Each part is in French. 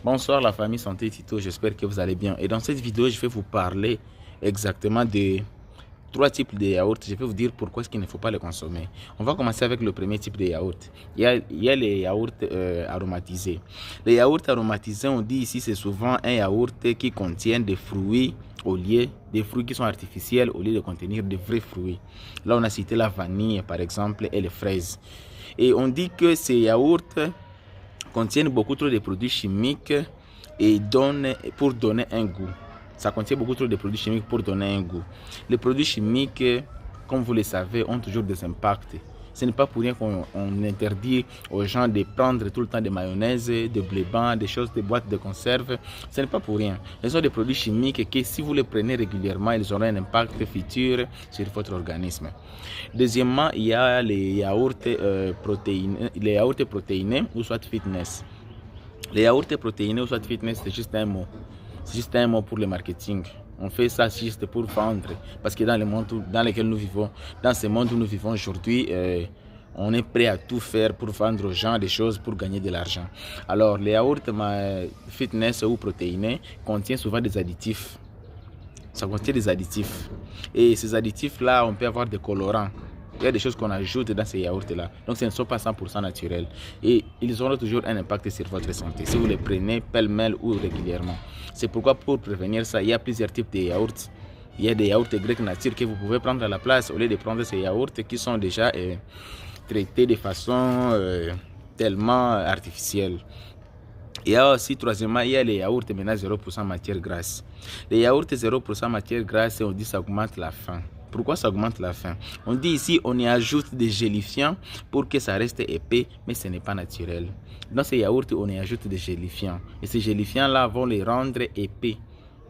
Bonsoir la famille Santé Tito, j'espère que vous allez bien. Et dans cette vidéo, je vais vous parler exactement de trois types de yaourts. Je vais vous dire pourquoi est-ce qu'il ne faut pas les consommer. On va commencer avec le premier type de yaourt. Il y a les yaourts aromatisés. Les yaourts aromatisés, on dit ici, c'est souvent un yaourt qui contient des fruits au lieu des fruits qui sont artificiels au lieu de contenir de vrais fruits. Là, on a cité la vanille, par exemple, et les fraises. Et on dit que ces yaourts contiennent beaucoup trop de produits chimiques et pour donner un goût. Ça contient beaucoup trop de produits chimiques pour donner un goût. Les produits chimiques, comme vous le savez, ont toujours des impacts. Ce n'est pas pour rien qu'on interdit aux gens de prendre tout le temps des mayonnaises, de blé blanc, des choses, des boîtes de conserve. Ce n'est pas pour rien. Ce sont des produits chimiques que si vous les prenez régulièrement, ils auront un impact futur sur votre organisme. Deuxièmement, il y a les yaourts protéinés ou soit fitness. Les yaourts protéinés ou soit fitness, c'est juste un mot. C'est juste un mot pour le marketing. On fait ça juste pour vendre. Parce que dans le monde dans lequel nous vivons, dans ce monde où nous vivons aujourd'hui, on est prêt à tout faire pour vendre aux gens des choses pour gagner de l'argent. Alors, les yaourts fitness ou protéinés contiennent souvent des additifs. Ça contient des additifs. Et ces additifs-là, on peut avoir des colorants. Il y a des choses qu'on ajoute dans ces yaourts-là. Donc, ce ne sont pas 100% naturels. Et ils auront toujours un impact sur votre santé si vous les prenez pêle-mêle ou régulièrement. C'est pourquoi, pour prévenir ça, il y a plusieurs types de yaourts. Il y a des yaourts grecs nature que vous pouvez prendre à la place au lieu de prendre ces yaourts qui sont déjà traités de façon tellement artificielle. Il y a aussi, troisièmement, il y a les yaourts maintenant 0% matière grasse. Les yaourts 0% matière grasse, on dit que ça augmente la faim. Pourquoi ça augmente la faim? On dit ici, on y ajoute des gélifiants pour que ça reste épais, mais ce n'est pas naturel. Dans ces yaourts, on y ajoute des gélifiants. Et ces gélifiants-là vont les rendre épais.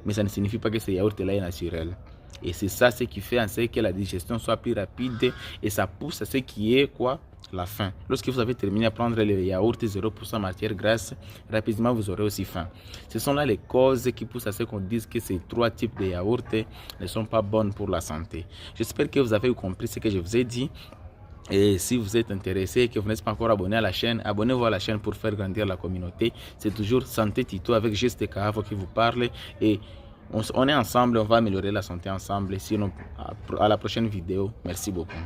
Mais ça ne signifie pas que ce yaourt-là est naturel. Et c'est ça ce qui fait en sorte que la digestion soit plus rapide et ça pousse à ce qui est quoi? La faim. Lorsque vous avez terminé à prendre les yaourts 0% matière grasse, rapidement vous aurez aussi faim. Ce sont là les causes qui poussent à ce qu'on dise que ces trois types de yaourts ne sont pas bonnes pour la santé. J'espère que vous avez compris ce que je vous ai dit. Et si vous êtes intéressé et que vous n'êtes pas encore abonné à la chaîne, abonnez-vous à la chaîne pour faire grandir la communauté. C'est toujours Santé Tito avec Juste Kahavo qui vous parle. Et on est ensemble, on va améliorer la santé ensemble. Sinon, à la prochaine vidéo. Merci beaucoup.